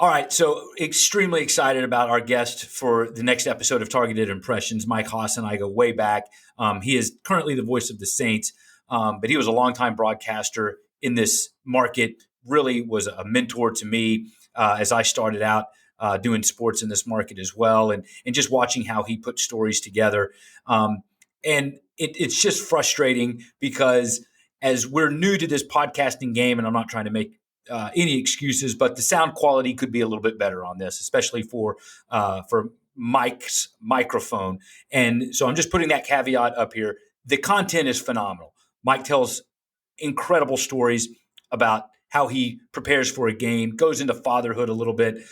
All right, so extremely excited about our guest for the next episode of Targeted Impressions. Mike Haas and I go way back. He is currently the voice of the Saints, but he was a longtime broadcaster in this market, really was a mentor to me as I started out doing sports in this market as well, and just watching how he put stories together. And it's just frustrating because as we're new to this podcasting game, and I'm not trying to make any excuses, but the sound quality could be a little bit better on this, especially for Mike's microphone. And so I'm just putting that caveat up here. The content is phenomenal. Mike tells incredible stories about how he prepares for a game, goes into fatherhood a little bit,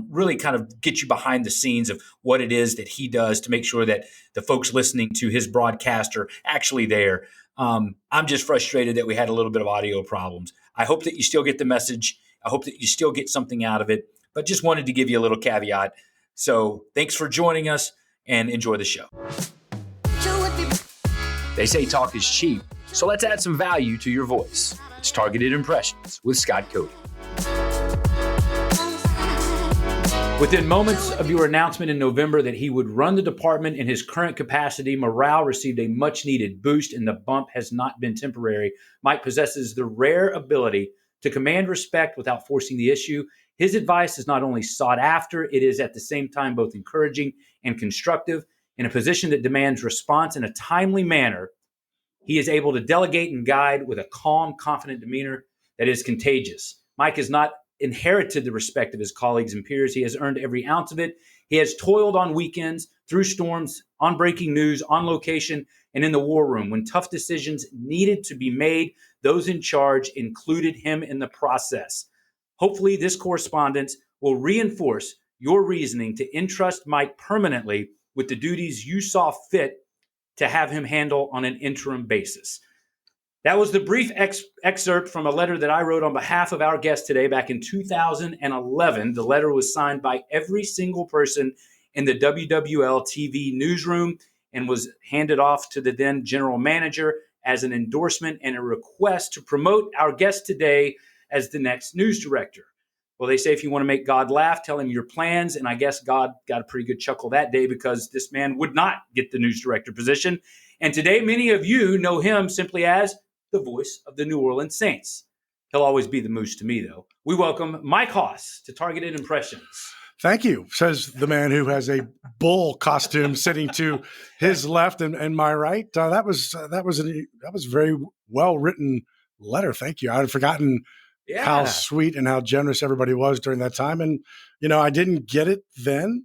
really kind of gets you behind the scenes of what it is that he does to make sure that the folks listening to his broadcast are actually there. I'm just frustrated that we had a little bit of audio problems. I hope that you still get the message. I hope that you still get something out of it, but just wanted to give you a little caveat. So thanks for joining us and enjoy the show. They say talk is cheap, so let's add some value to your voice. It's Targeted Impressions with Scott Cody. Within moments of your announcement in November that he would run the department in his current capacity, morale received a much-needed boost, and the bump has not been temporary. Mike possesses the rare ability to command respect without forcing the issue. His advice is not only sought after, it is at the same time both encouraging and constructive. In a position that demands response in a timely manner, he is able to delegate and guide with a calm, confident demeanor that is contagious. Mike has not inherited the respect of his colleagues and peers. He has earned every ounce of it. He has toiled on weekends, through storms, on breaking news, on location, and in the war room. When tough decisions needed to be made, those in charge included him in the process. Hopefully, this correspondence will reinforce your reasoning to entrust Mike permanently with the duties you saw fit to have him handle on an interim basis. That was the brief excerpt from a letter that I wrote on behalf of our guest today back in 2011. The letter was signed by every single person in the WWL TV newsroom and was handed off to the then general manager as an endorsement and a request to promote our guest today as the next news director. Well, they say if you want to make God laugh, tell him your plans. And I guess God got a pretty good chuckle that day because this man would not get the news director position. And today, many of you know him simply as the voice of the New Orleans Saints. He'll always be the moose to me, though. We welcome Mike Haas to Targeted Impressions. Thank you, says the man who has a bull costume sitting to his left and my right. That was a very well written letter. Thank you. I had forgotten how sweet and how generous everybody was during that time. And I didn't get it then.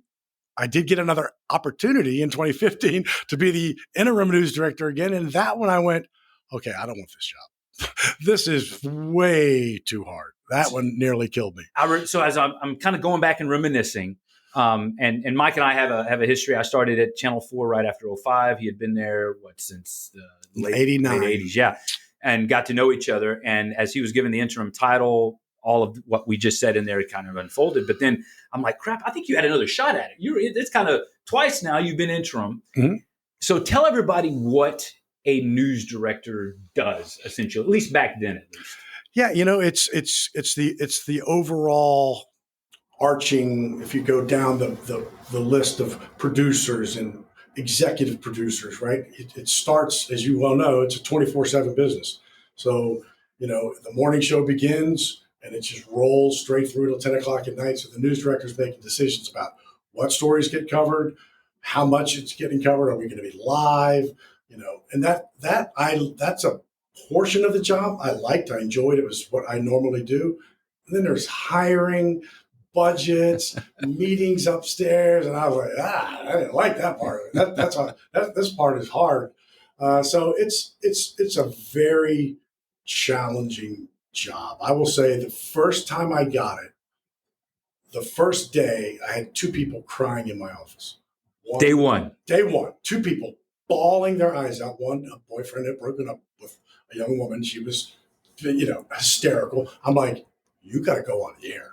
I did get another opportunity in 2015 to be the interim news director again, and that one I went, okay, I don't want this job. This is way too hard. That one nearly killed me. So as I'm kind of going back and reminiscing, and Mike and I have a history. I started at Channel 4 right after 05. He had been there, since the late 80s, yeah, and got to know each other. And as he was given the interim title, all of what we just said in there kind of unfolded. But then I'm like, crap, I think you had another shot at it. It's kind of twice now you've been interim. Mm-hmm. So tell everybody what a news director does, essentially, at least back then, at least. Yeah, it's the overall arching. If you go down the list of producers and executive producers, right? It starts, as you well know, it's a 24/7 business. So the morning show begins and it just rolls straight through till 10 o'clock at night. So the news director's making decisions about what stories get covered, how much it's getting covered. Are we going to be live? And that's a portion of the job I liked. I enjoyed it. It was what I normally do. And then there's hiring, budgets, meetings upstairs. And I was like, I didn't like that part of it. This part is hard. So it's a very challenging job. I will say the first time I got it, the first day, I had two people crying in my office. Day one, two people bawling their eyes out. One, a boyfriend had broken up with a young woman. She was, hysterical. I'm like, you got to go on the air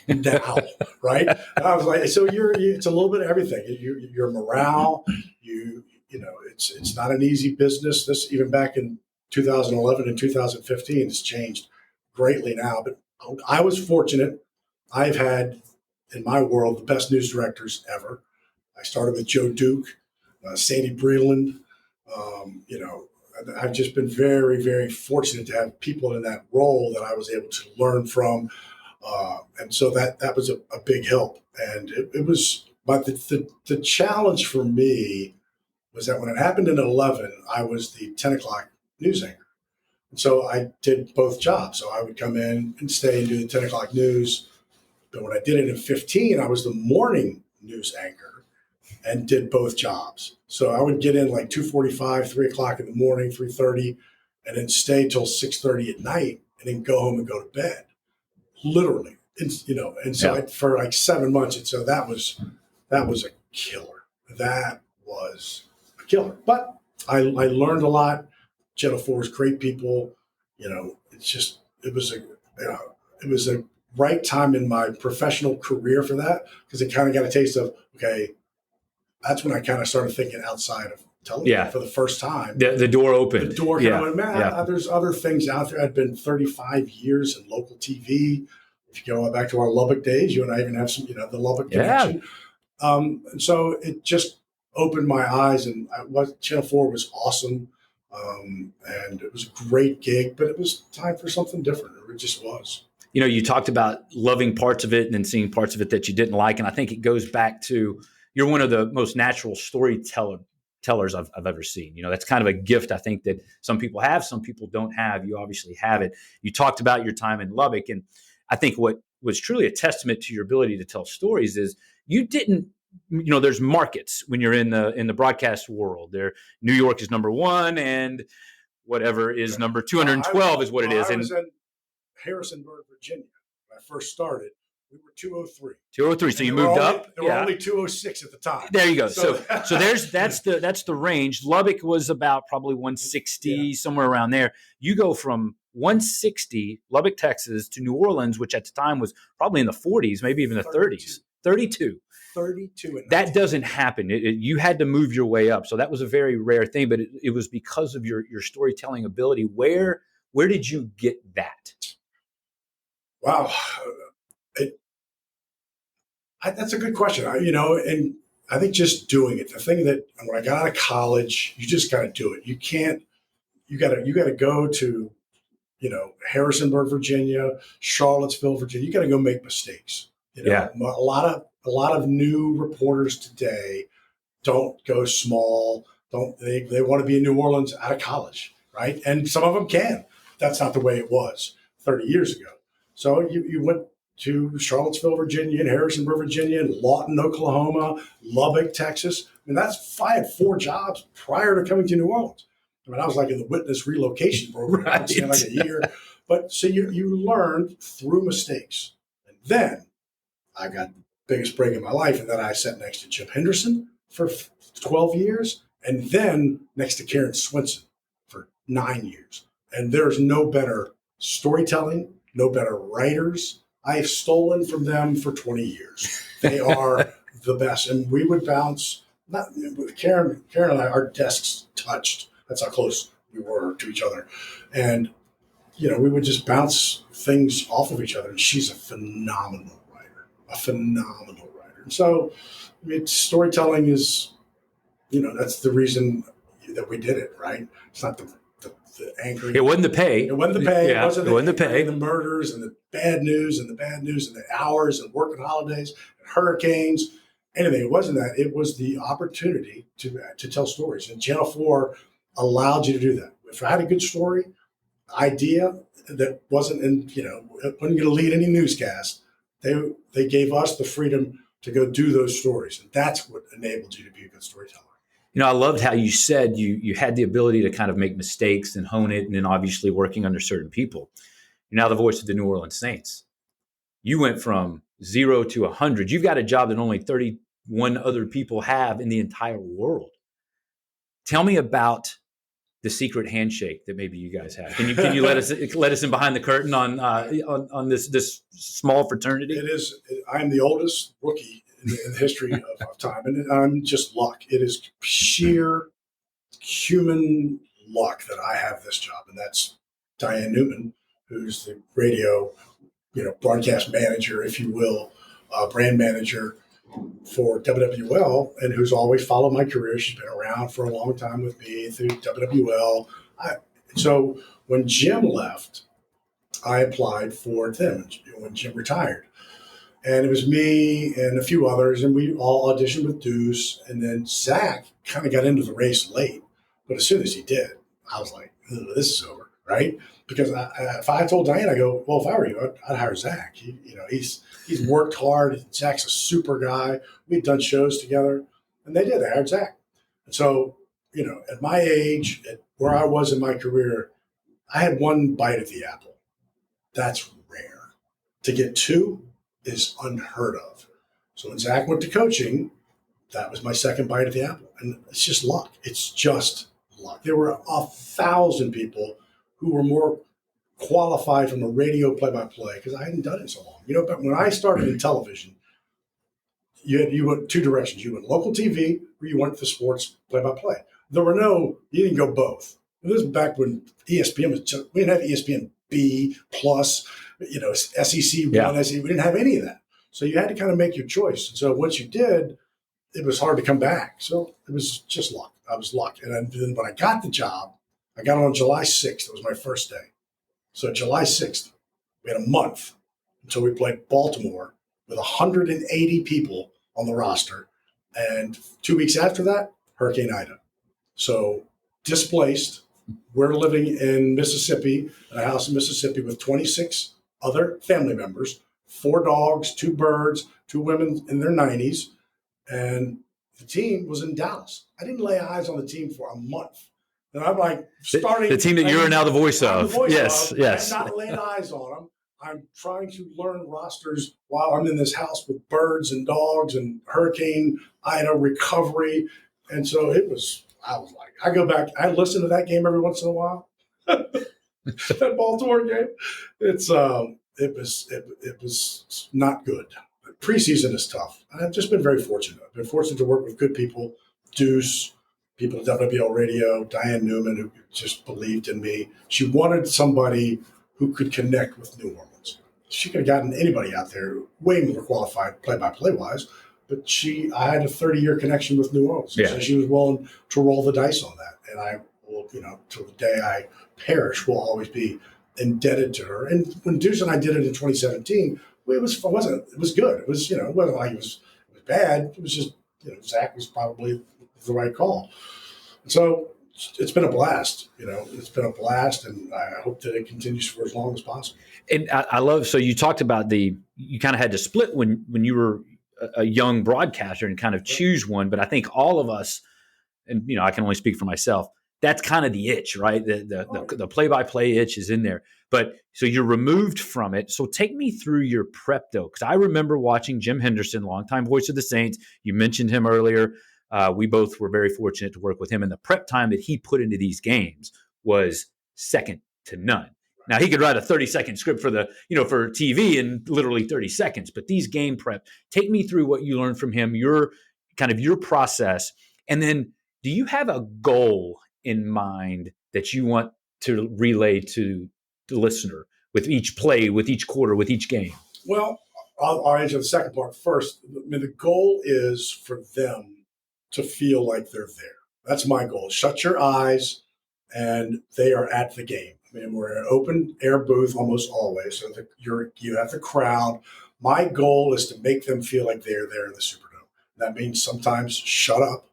now, right? And I was like, so it's a little bit of everything. Your morale, it's not an easy business. This even back in 2011 and 2015 has changed greatly now. But I was fortunate. I've had in my world the best news directors ever. I started with Joe Duke, Sandy Breland. You know, I've just been very, very fortunate to have people in that role that I was able to learn from, and so that was a big help. And it was, but the challenge for me was that when it happened in 11, I was the 10 o'clock news anchor. And so I did both jobs. So I would come in and stay and do the 10 o'clock news. But when I did it in 15, I was the morning news anchor and did both jobs. So I would get in like 2:45, 3 o'clock in the morning, 3:30, and then stay till 6:30 at night and then go home and go to bed. Literally. And, you know, and so for like 7 months, and so that was a killer. That was a killer. But I learned a lot. Channel 4 is great people. You know, it was a right time in my professional career for that, because it kind of got a taste of, okay, that's when I kind of started thinking outside of television for the first time. The door opened. The door kind of went, man, there's other things out there. I'd been 35 years in local TV. If you go back to our Lubbock days, you and I even have some, the Lubbock connection. And so it just opened my eyes, and Channel 4 was awesome. And it was a great gig, but it was time for something different. It just was. You know, you talked about loving parts of it and then seeing parts of it that you didn't like. And I think it goes back to, you're one of the most natural storytellers I've ever seen. You know, that's kind of a gift, I think, that some people have, some people don't have. You obviously have it. You talked about your time in Lubbock. And I think what was truly a testament to your ability to tell stories is you didn't, there's markets when you're in the broadcast world. There, New York is number one, and whatever is number 212 is what it is. I was in Harrisonburg, Virginia. When I first started, we were 203. 203. So you moved up. There were only 206 at the time. There you go. So that's the range. Lubbock was about probably 160, somewhere around there. You go from 160, Lubbock, Texas, to New Orleans, which at the time was probably in the 40s, maybe even the 30s. 32. That doesn't happen. You had to move your way up. So that was a very rare thing, but it was because of your storytelling ability. Where did you get that? Wow. That's a good question. And I think just doing it, the thing that when I got out of college, you just got to do it. You got to go to, Harrisonburg, Virginia, Charlottesville, Virginia. You got to go make mistakes. A lot of new reporters today don't go small. They want to be in New Orleans out of college, right? And some of them can. That's not the way it was 30 years ago. So you went to Charlottesville, Virginia, and Harrisonburg, Virginia, and Lawton, Oklahoma, Lubbock, Texas. I mean, I had 4 jobs prior to coming to New Orleans. I mean, I was like in the witness relocation program, right. Like a year. But so you learned through mistakes. And then I got the biggest break in my life, and then I sat next to Chip Henderson for 12 years, and then next to Karen Swinson for 9 years. And there's no better storytelling, no better writers. I've stolen from them for 20 years. They are the best. And we would bounce, not with Karen and I, our desks touched. That's how close we were to each other. And, we would just bounce things off of each other. And she's a phenomenal writer. And so, storytelling is, that's the reason that we did it, right? It's not the anchoring. It wasn't the pay. It wasn't the pay. Yeah, it wasn't the pay. The murders and the bad news and the hours and working holidays and hurricanes, anything. It wasn't that. It was the opportunity to tell stories. And Channel 4 allowed you to do that. If I had a good story, idea that wasn't wasn't going to lead any newscast, they gave us the freedom to go do those stories. And that's what enabled you to be a good storyteller. I loved how you said you had the ability to kind of make mistakes and hone it, and then obviously working under certain people. You're now the voice of the New Orleans Saints. You went from 0 to 100. You've got a job that only 31 other people have in the entire world. Tell me about the secret handshake that maybe you guys have. Can you let us in behind the curtain on this small fraternity? It is. I'm the oldest rookie in the history of time, and I'm just luck. It is sheer human luck that I have this job, and that's Diane Newman, who's the radio broadcast manager, if you will, brand manager for WWL, and who's always followed my career. She's been around for a long time with me through WWL. So when Jim left, I applied for them when Jim retired. And it was me and a few others, and we all auditioned with Deuce. And then Zach kind of got into the race late. But as soon as he did, I was like, this is over, right? Because if I told Diane, I go, well, if I were you, I'd hire Zach. He's worked hard. Zach's a super guy. We'd done shows together. And they did. They hired Zach. And so, at my age, at where I was in my career, I had one bite at the apple. That's rare. To get two is unheard of. So when Zach went to coaching, that was my second bite at the apple. And it's just luck. It's just luck. There were 1,000 people who were more qualified from a radio play-by-play because I hadn't done it so long. But when I started in television, you went two directions. You went local TV or you went the sports play-by-play. You didn't go both. This was back when ESPN we didn't have ESPN B plus, SEC one, SEC. We didn't have any of that. So you had to kind of make your choice. And so once you did, it was hard to come back. So it was just luck. I was lucky. And then when I got the job, I got on July 6th. It was my first day. So July 6th, we had a month until we played Baltimore with 180 people on the roster. And 2 weeks after that, Hurricane Ida. So displaced. We're living in Mississippi, in a house in Mississippi with 26 other family members, 4 dogs, 2 birds, 2 women in their 90s. And the team was in Dallas. I didn't lay eyes on the team for a month. And I'm like starting. The team that you're now the voice of. Yes. I'm not laying eyes on them. I'm trying to learn rosters while I'm in this house with birds and dogs and Hurricane Ida recovery. And so I was like, I go back, I listen to that game every once in a while. That Baltimore game. It was not good. Preseason is tough. I've just been very fortunate. I've been fortunate to work with good people, Deuce, people at WWL Radio, Diane Newman, who just believed in me. She wanted somebody who could connect with New Orleans. She could have gotten anybody out there way more qualified play-by-play wise, but I had a 30-year connection with New Orleans. Yeah. So she was willing to roll the dice on that. And I will, till the day I perish, will always be indebted to her. And when Deuce and I did it in 2017, it was good. It was, it wasn't like it was bad. It was just, Zach was probably the right call. So it's been a blast, it's been a blast, and I hope that it continues for as long as possible. And I love, so you talked about you kind of had to split when you were a young broadcaster and kind of choose one, but I think all of us, and I can only speak for myself, that's kind of the itch, right? The play-by-play itch is in there. But so you're removed from it. So take me through your prep, though, because I remember watching Jim Henderson, longtime voice of the Saints. You mentioned him earlier. We both were very fortunate to work with him. And the prep time that he put into these games was second to none. Now, he could write a 30-second script for for TV in literally 30 seconds. But these game prep, take me through what you learned from him, your process. And then do you have a goal in mind that you want to relay to the listener with each play, with each quarter, with each game? Well, I'll answer the second part first. The goal is for them to feel like they're there. That's my goal. Shut your eyes and they are at the game. We're in an open air booth almost always. So you have the crowd. My goal is to make them feel like they're there in the Superdome. That means sometimes shut up.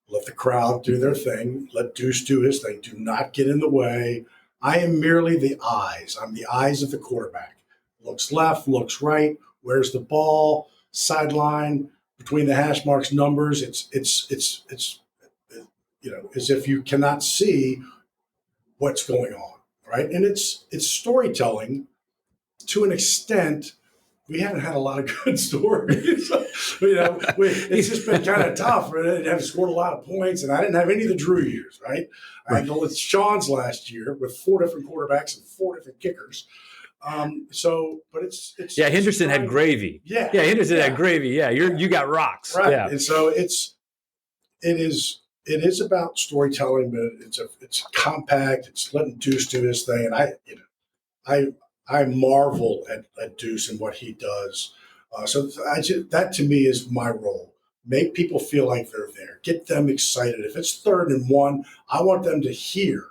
Let the crowd do their thing. Let Deuce do his thing. Do not get in the way. I am merely the eyes. I'm the eyes of the quarterback. Looks left, looks right. Where's the ball? Sideline, between the hash marks, numbers. It's as if you cannot see what's going on, right? And it's storytelling to an extent. We haven't had a lot of good stories. It's just been kind of tough. I haven't scored a lot of points, and I didn't have any of the Drew years, right? I had Sean's last year with 4 different quarterbacks and 4 different kickers. But it's Henderson had gravy. Yeah, Henderson had gravy. Yeah, you got rocks. Right, yeah. And so it is about storytelling, but it's compact. It's letting Deuce do his thing, and I marvel at Deuce and what he does. That to me is my role. Make people feel like they're there. Get them excited. If it's 3rd and 1, I want them to hear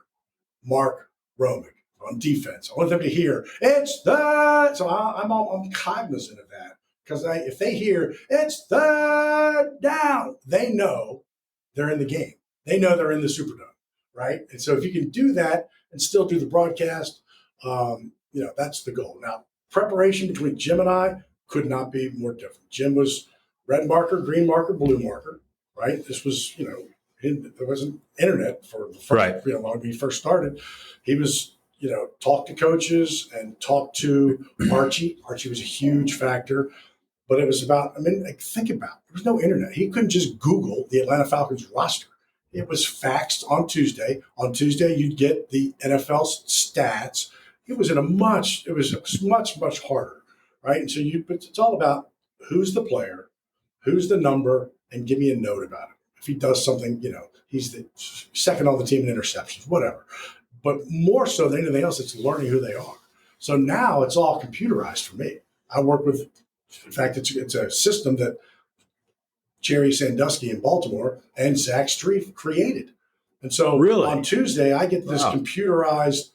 Mark Romick on defense. I want them to hear it's the. So I'm cognizant of that because if they hear it's the down, they know they're in the game. They know they're in the Superdome, right? And so if you can do that and still do the broadcast, that's the goal. Now, preparation between Jim and I could not be more different. Jim was red marker, green marker, blue marker, right? This was, there wasn't internet for the first, right. When we first started. He was, talk to coaches and talk to Archie. Archie was a huge factor. But it was about, think about it. There was no internet. He couldn't just Google the Atlanta Falcons roster. It was faxed on Tuesday. On Tuesday, you'd get the NFL stats. It was much harder, right? And so but it's all about who's the player, who's the number, and give me a note about it. If he does something, he's the second on the team in interceptions, whatever. But more so than anything else, it's learning who they are. So now it's all computerized for me. I work with, in fact, it's a system that Jerry Sandusky in Baltimore and Zach Streif created. And so on Tuesday, I get this computerized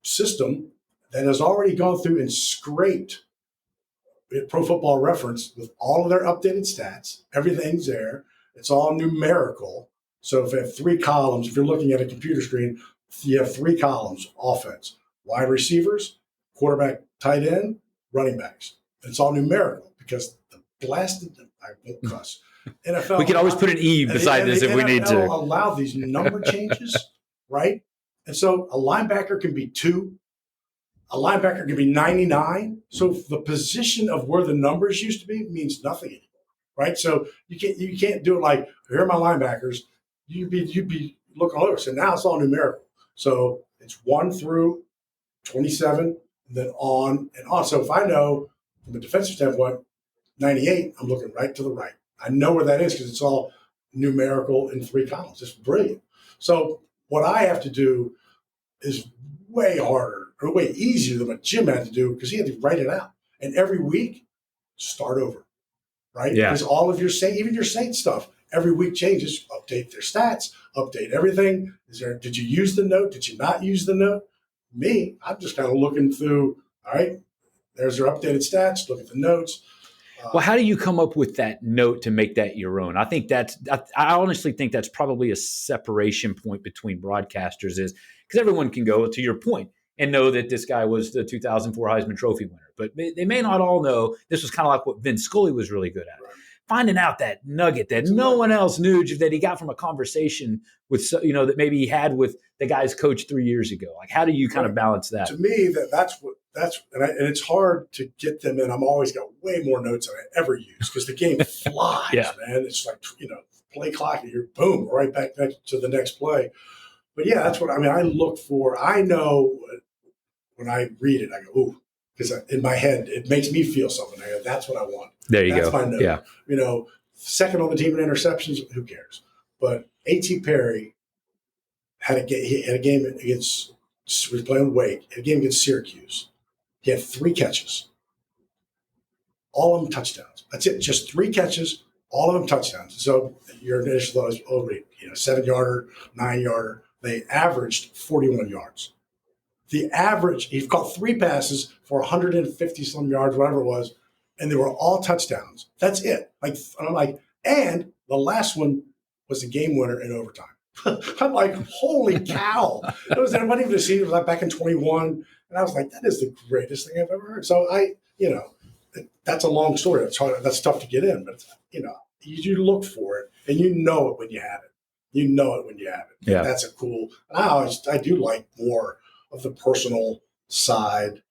system that has already gone through and scraped Pro Football Reference with all of their updated stats. Everything's there. It's all numerical. So if you have 3 columns, if you're looking at a computer screen, you have 3 columns: offense, wide receivers, quarterback, tight end, running backs. It's all numerical because the blasted, I won't cuss. NFL. We can always put an E beside this if we need to. Allow these number changes, right? And so a linebacker can be 2. A linebacker can be 99. So the position of where the numbers used to be means nothing anymore, right? So you can't do it like, here are my linebackers. You'd be looking all over. So now it's all numerical. So it's 1 through 27, and then on and on. So if I know from a defensive standpoint, 98, I'm looking right to the right. I know where that is because it's all numerical in 3 columns. It's brilliant. So what I have to do is way harder or way easier than what Jim had to do because he had to write it out. And every week, start over, right? Yeah. Because all of even your Saint stuff, every week changes. Update their stats, update everything. Did you use the note? Did you not use the note? Me, I'm just kind of looking through, all right, there's their updated stats, look at the notes. Well, how do you come up with that note to make that your own? I honestly think that's probably a separation point between broadcasters is because everyone can go to your point and know that this guy was the 2004 Heisman Trophy winner. But they may not all know this was kind of like what Vin Scully was really good at. Right. Finding out that nugget that no one else knew that he got from a conversation with, that maybe he had with the guy's coach 3 years ago. Like, how do you kind of balance that? To me, and it's hard to get them in. I'm always got way more notes than I ever use because the game flies, man. It's like, play clock and you're boom, right back to the next play. But yeah, that's what I look for. I know when I read it, I go, ooh, because in my head, it makes me feel something. I go, that's what I want. There you that's go. My note. Yeah. Second on the team in interceptions, who cares? But A.T. Perry had a game against, he was playing Wake, had a game against Syracuse. He had 3 catches, all of them touchdowns. That's it, just 3 catches, all of them touchdowns. So your initial thought is, 7-yarder, 9-yarder. They averaged 41 yards. The average, he caught 3 passes for 150 some yards, whatever it was, and they were all touchdowns. That's it. And the last one was a game winner in overtime. I'm like, holy cow. It wasn't even a senior. It was like back in 21. And I was like, that is the greatest thing I've ever heard. So that's a long story. It's hard. That's tough to get in, but you look for it and you know it when you have it. You know it when you have it. Yeah. That's a cool. I do like more of the personal side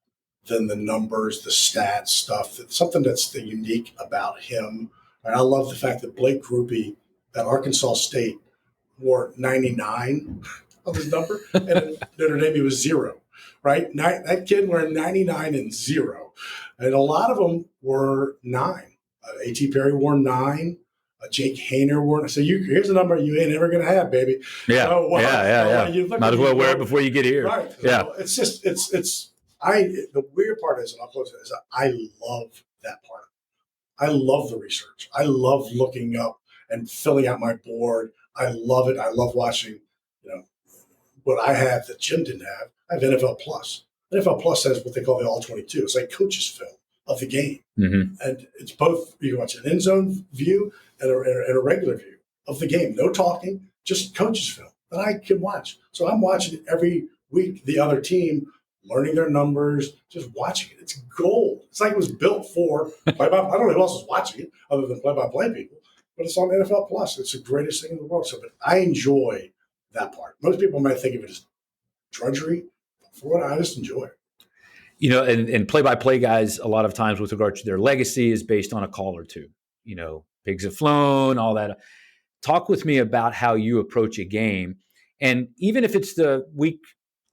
than the numbers, the stats stuff. It's something that's the unique about him. And I love the fact that Blake Grupe at Arkansas State wore 99 of his number, and at Notre Dame he was 0. Right? That kid wearing 99 and 0. And a lot of them were 9. A.T. Perry wore 9. Jake Hayner wore. So here's a number you ain't ever going to have, baby. Yeah. So, yeah. Might as well wear it before you get here. Right. Yeah. So it's just, it's The weird part is, and I'll close it, is that I love that part. I love the research. I love looking up and filling out my board. I love it. I love watching, what I have that Jim didn't have. I have NFL Plus. NFL Plus has what they call the All 22. It's like coach's film of the game. Mm-hmm. And it's both, you can watch an end zone view and a regular view of the game. No talking, just coach's film that I can watch. So I'm watching it every week, the other team, learning their numbers, just watching it. It's gold. It's like it was built for play-by. I don't know who else is watching it other than play-by-play people, but it's on NFL Plus. It's the greatest thing in the world. So, but I enjoy that part. Most people might think of it as drudgery. For what I just enjoy it. And play-by-play guys, a lot of times with regard to their legacy is based on a call or two. Pigs have flown, all that. Talk with me about how you approach a game. And even if it's the week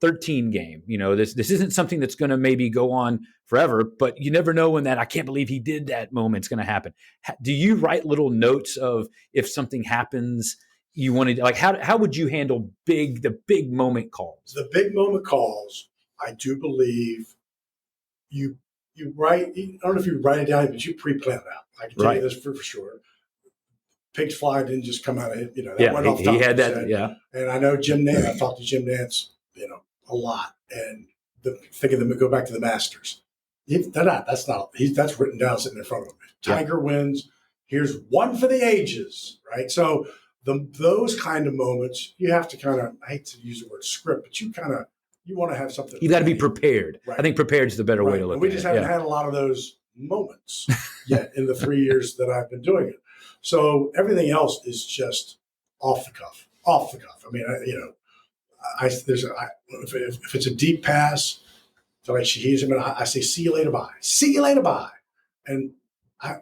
13 game, this isn't something that's going to maybe go on forever, but you never know when that I can't believe he did that moment's going to happen. Do you write little notes of if something happens, you wanted, like, how would you handle the big moment calls? The big moment calls, I do believe you write, I don't know if you write it down, but you pre-plan it out. I can tell you this for sure. Pigs fly didn't just come out of it, that went off the top. He had that, yeah. And I know Jim Nance, I've talked to Jim Nance, a lot. And think of them, go back to the Masters. That's written down sitting in front of him. Tiger wins. Here's one for the ages, right? So those kind of moments, you have to kind of, I hate to use the word script, but you want to have something. You got to be prepared. Right. I think prepared is the better way to look at it. We just haven't had a lot of those moments yet in the 3 years that I've been doing it. So everything else is just off the cuff. I mean, if it's a deep pass, so like she hears him, and I say, "See you later, bye." See you later, bye. And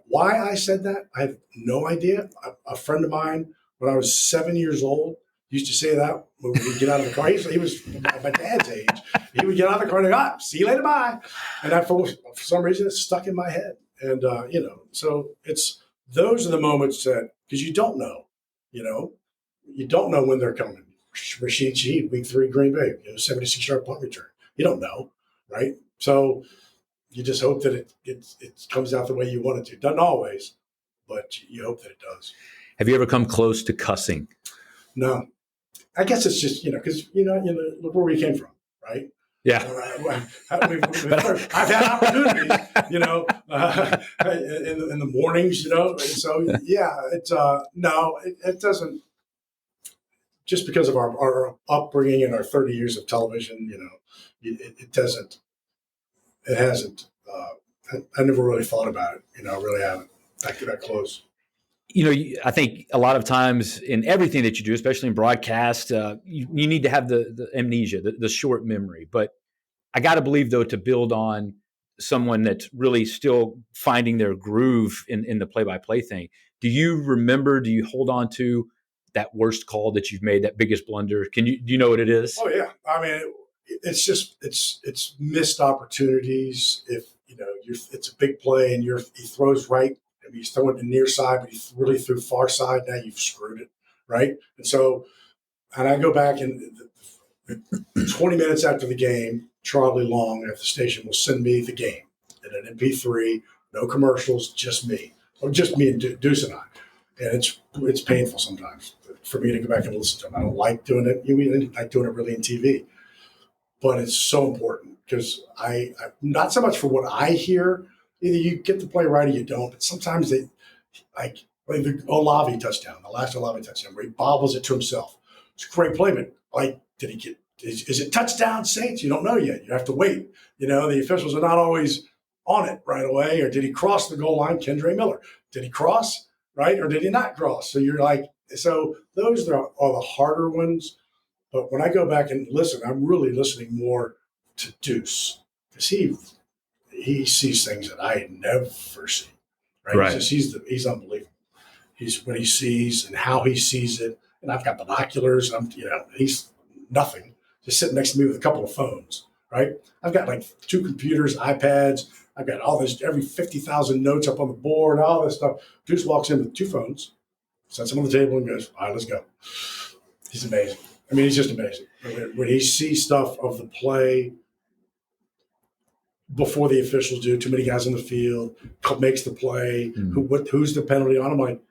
why I said that, I have no idea. A friend of mine, when I was 7 years old, used to say that when we get out of the car. He was my dad's age. He would get out of the car and go, "See you later, bye." And for some reason, it's stuck in my head. And so those are the moments that, because you don't know when they're coming. Rashid Shaheed, week 3, Green Bay, 76-yard punt return. You don't know, right? So you just hope that it comes out the way you want it to. Doesn't always, but you hope that it does. Have you ever come close to cussing? No. I guess it's just, because, look where we came from, right? Yeah. I've had opportunities, in the mornings, So, yeah, it doesn't. Just because of our upbringing and our 30 years of television, it hasn't. I never really thought about it. I really haven't. That close. I think a lot of times in everything that you do, especially in broadcast, you need to have the amnesia, the short memory. But I got to believe, though, to build on someone that's really still finding their groove in the play-by-play thing, do you hold on to that worst call that you've made, that biggest blunder? Do you know what it is? Oh, yeah. I mean, it's just, it's missed opportunities. If, it's a big play and he throws right, and he's throwing the near side, but he really threw far side. Now you've screwed it, right? And so, and I go back and 20 minutes after the game, Charlie Long at the station will send me the game in an MP3, no commercials, just me, or just me and Deuce and I. And it's painful sometimes for me to go back and listen to them. I don't like doing it. You don't like doing it really in TV, but it's so important because I not so much for what I hear. Either you get the play right or you don't. But sometimes they like the Olave touchdown, the last Olave touchdown, where he bobbles it to himself. It's a great play, but did he get? Is it touchdown, Saints? You don't know yet. You have to wait. The officials are not always on it right away. Or did he cross the goal line? Kendre Miller. Did he cross? Right? Or did he not cross? So you're like, so those are the harder ones. But when I go back and listen, I'm really listening more to Deuce because he sees things that I never see. Right? He's unbelievable. He's what he sees and how he sees it. And I've got binoculars. He's nothing. Just sitting next to me with a couple of phones. Right? I've got like 2 computers, iPads. I've got all this, every 50,000 notes up on the board, all this stuff. Deuce walks in with 2 phones, sets them on the table, and goes, "All right, let's go." He's amazing. I mean, he's just amazing. When he sees stuff of the play, before the officials do. Too many guys on the field, makes the play. Who's the penalty on? I'm like,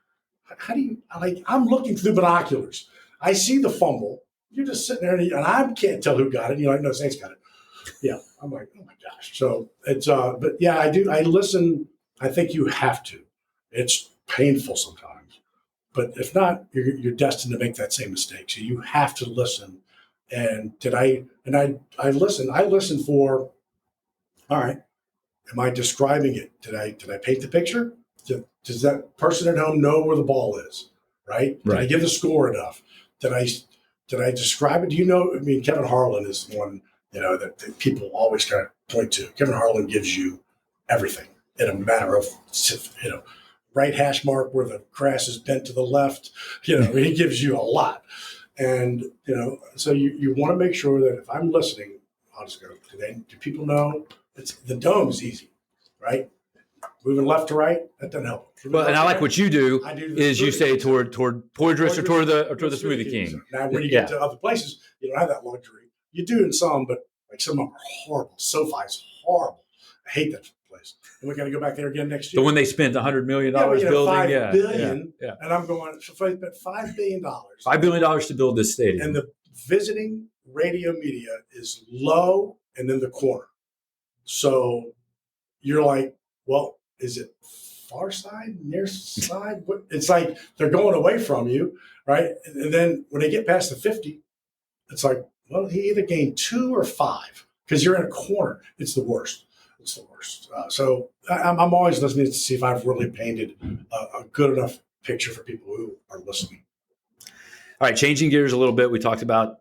how do you like? I'm looking through binoculars. I see the fumble. You're just sitting there, and I can't tell who got it. You're like, no, Saints got it. Yeah, I'm like, oh my gosh. So it's but yeah, I do. I listen. I think you have to. It's painful sometimes, but if not, you're destined to make that same mistake. So you have to listen. And I listen. I listen for. All right. Am I describing it? Did I paint the picture? Does that person at home know where the ball is? Right? Did I give the score enough? Did I describe it? Do you know? I mean, Kevin Harlan is one that people always kind of point to. Kevin Harlan gives you everything in a matter of right hash mark where the grass is bent to the left. He gives you a lot, and so you want to make sure that if I'm listening, I'll just go. Do people know? The dome is easy, right? Moving left to right, that doesn't help. Well, and I like what you do is you say toward Poydras or toward the Smoothie King. Now, when you get to other places, you don't have that luxury. You do in some, but like some of them are horrible. SoFi is horrible. I hate that place. And we got to go back there again next year. But when they spent $100 million building, $5 billion, and I'm going. So I spent $5 billion. $5 billion to build this stadium, and the visiting radio media is low and in the corner. So you're like, well, is it far side, near side? It's like they're going away from you, right? And then when they get past the 50, it's like, well, he either gained 2 or 5 because you're in a corner. It's the worst. It's the worst. So I'm always listening to see if I've really painted a good enough picture for people who are listening. All right, changing gears a little bit. We talked about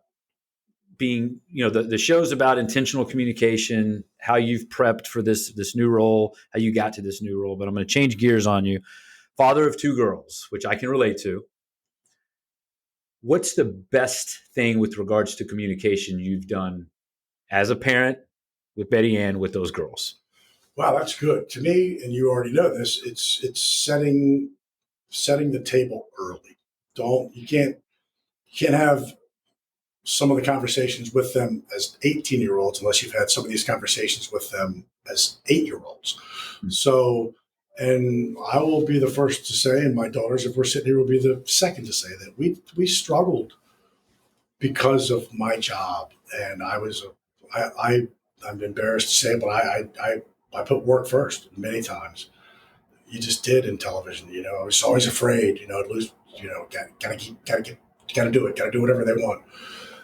being, the show's about intentional communication, how you've prepped for this new role, how you got to this new role. But I'm going to change gears on you. Father of 2 girls, which I can relate to. What's the best thing with regards to communication you've done as a parent with Betty Ann with those girls? Wow, that's good. To me, and you already know this, it's setting the table early. You can't have some of the conversations with them as 18-year-olds unless you've had some of these conversations with them as 8-year-olds. Mm-hmm. So, and I will be the first to say, and my daughters, if we're sitting here, will be the second to say that we struggled because of my job. And I'm embarrassed to say, but I put work first many times. You just did in television. I was always afraid, I'd lose, gotta do it, gotta do whatever they want.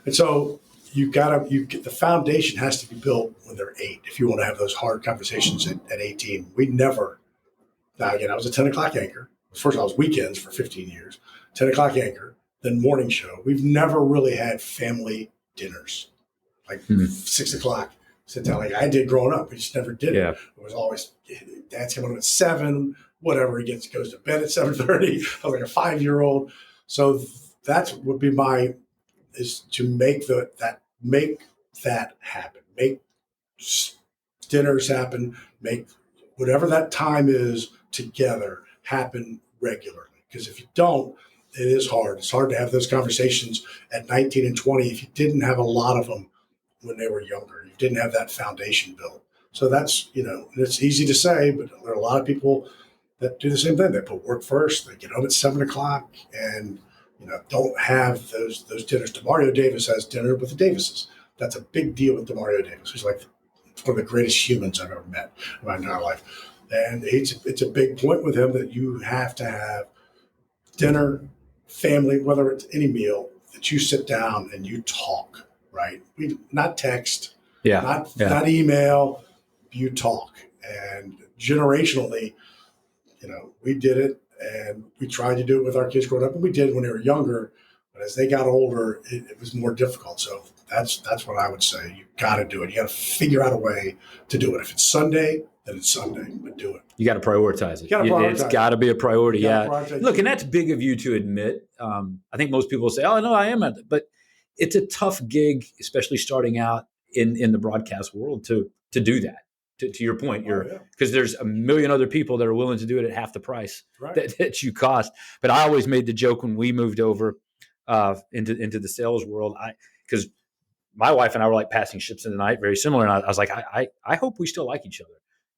And so the foundation has to be built when they're 8 if you want to have those hard conversations at 18. Now again, I was a 10 o'clock anchor. First, I was weekends for 15 years, 10 o'clock anchor, then morning show. We've never really had family dinners, like 6 o'clock. Sit down like I did growing up. We just never did it. It was always dad's coming home at 7, whatever. He goes to bed at 7:30. I was like a 5-year-old. So that's would be is to make that happen, make dinners happen, make whatever that time is together happen regularly. Because if you don't, it is hard. It's hard to have those conversations at 19 and 20 if you didn't have a lot of them when they were younger. You didn't have that foundation built. So that's, it's easy to say, but there are a lot of people that do the same thing. They put work first. They get home at 7 o'clock and don't have those dinners. DeMario Davis has dinner with the Davises. That's a big deal with DeMario Davis. He's like one of the greatest humans I've ever met in my entire life. And it's a big point with him that you have to have dinner, family, whether it's any meal, that you sit down and you talk, right? Not text, not email, you talk. And generationally, we did it. And we tried to do it with our kids growing up, and we did when they were younger. But as they got older, it was more difficult. So that's what I would say. You got to do it. You got to figure out a way to do it. If it's Sunday, then it's Sunday, but do it. You got to prioritize it. It's got to be a priority. Look, and that's big of you to admit. I think most people will say, "Oh, no, I am," but it's a tough gig, especially starting out in the broadcast world, to do that. To your point, because there's a million other people that are willing to do it at half the price that you cost. But I always made the joke when we moved over into the sales world, because my wife and I were like passing ships in the night, very similar. And I was like, I hope we still like each other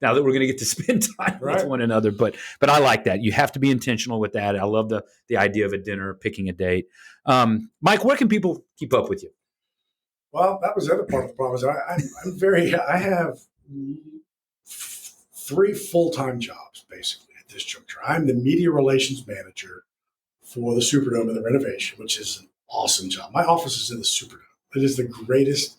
now that we're going to get to spend time with one another. But I like that. You have to be intentional with that. I love the idea of a dinner, picking a date. Mike, where can people keep up with you? Well, that was the other part of the problem. Is I have 3 full-time jobs basically at this juncture. I'm the media relations manager for the Superdome and the renovation, which is an awesome job. My office is in the Superdome. It is the greatest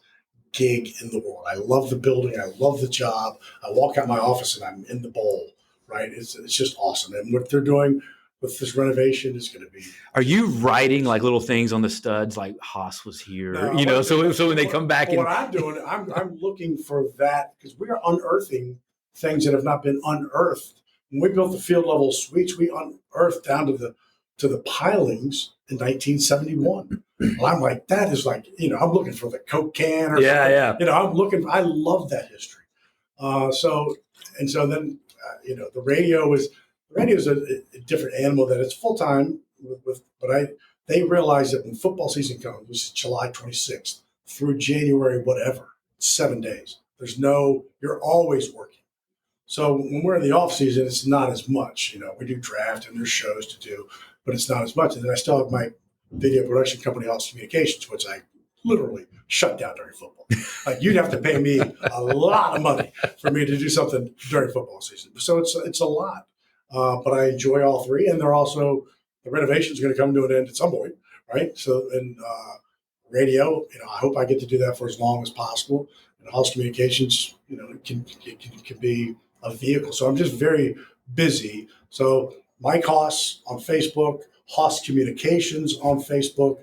gig in the world. I love the building. I love the job. I walk out my office and I'm in the bowl, right? It's just awesome. And what they're doing with this renovation is going to be. Are you writing like little things on the studs, like Haas was here? No, so when they come back, what I'm doing, I'm looking for that because we are unearthing things that have not been unearthed. When we built the field level suites, we unearthed down to the pilings in 1971. Well, I'm like, that is like, I'm looking for the Coke can or something. I love that history. So then, the radio is a different animal that it's full time but they realize that when football season comes, which is July 26th through January, whatever, 7 days, you're always working. So when we're in the off season, it's not as much, we do draft and there's shows to do, but it's not as much. And then I still have my video production company, House Communications, which I literally shut down during football. Like you'd have to pay me a lot of money for me to do something during football season. So it's a lot, but I enjoy all 3. And they're also, the renovation is going to come to an end at some point, right? So, and radio, I hope I get to do that for as long as possible. And House Communications, it can be a vehicle. So I'm just very busy. So Mike Haas on Facebook, Haas Communications on Facebook,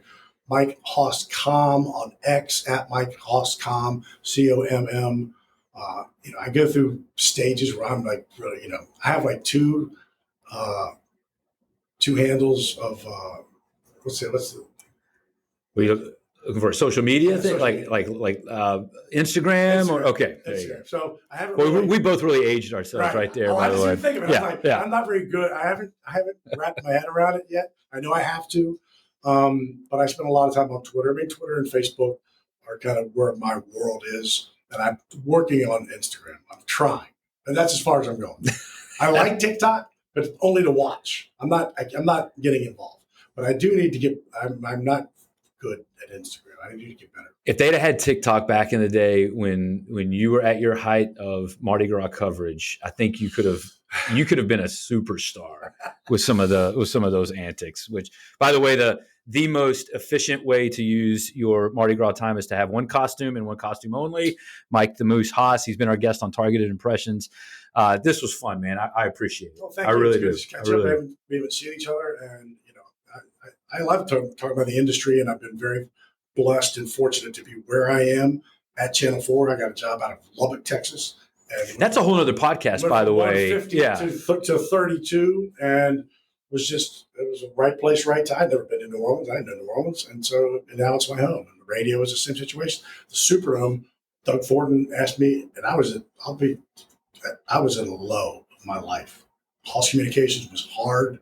Mike Haas Com on X at Mike Haas Com, COMM. I go through stages where I'm like, really, I have like two handles of what's the Well, you're looking for a social media thing, like Instagram or okay. Instagram. So I haven't. Well, we both really aged ourselves right there. By the way, think of it. I'm not very good. I haven't wrapped my head around it yet. I know I have to, but I spend a lot of time on Twitter. I mean, Twitter and Facebook are kind of where my world is, and I'm working on Instagram. I'm trying, and that's as far as I'm going. I like TikTok, but only to watch. I'm not getting involved, but I do need to get. I'm not good at Instagram. I need to get better. If they'd have had TikTok back in the day when you were at your height of Mardi Gras coverage, I think you could have been a superstar with some of those antics. Which, by the way, the most efficient way to use your Mardi Gras time is to have one costume and one costume only. Mike the Moose Haas, he's been our guest on Targeted Impressions. This was fun, man. I appreciate it. Well, thank you. Really do. We haven't seen each other, and I love talking about the industry, and I've been very blessed and fortunate to be where I am at Channel 4. I got a job out of Lubbock, Texas. And that's a whole other podcast, by the way. Yeah, to 32, and it was a right place, right time. I'd never been to New Orleans. I know New Orleans, and now it's my home. And the radio is the same situation. The Superdome, Doug Thornton asked me, and I was at a low of my life. House Communications was hard.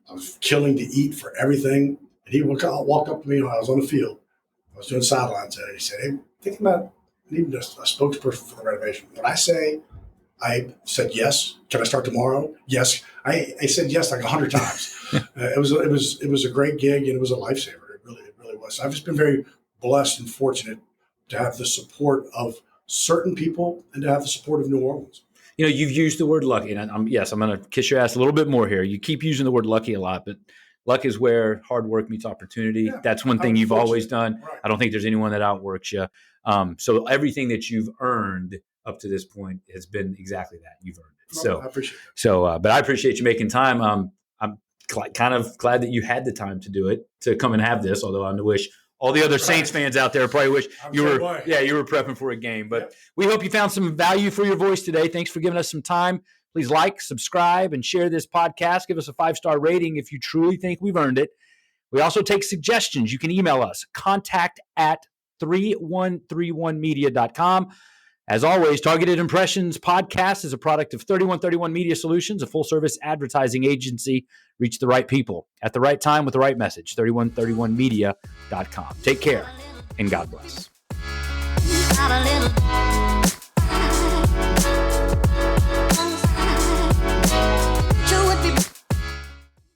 I was killing to eat for everything. And he walked up to me when I was on the field. I was doing sidelines, and he said, "Hey, thinking about needing a spokesperson for the renovation." What I said yes. Can I start tomorrow? Yes. I said yes like 100 times. It was a great gig, and it was a lifesaver. It really was. So I've just been very blessed and fortunate to have the support of certain people and to have the support of New Orleans. You've used the word lucky, and I'm going to kiss your ass a little bit more here. You keep using the word lucky a lot, but luck is where hard work meets opportunity. Yeah, that's one thing you've always done. Right. I don't think there's anyone that outworks you. So everything that you've earned up to this point has been exactly that. You've earned it. I appreciate it. But I appreciate you making time. I'm kind of glad that you had the time to do it, to come and have this, although I wish all the other Saints fans out there probably wish you were prepping for a game. But we hope you found some value for your voice today. Thanks for giving us some time. Please like, subscribe, and share this podcast. Give us a 5-star rating if you truly think we've earned it. We also take suggestions. You can email us, contact@3131media.com. As always, Targeted Impressions Podcast is a product of 3131 Media Solutions, a full-service advertising agency. Reach the right people at the right time with the right message, 3131media.com. Take care, and God bless. got a little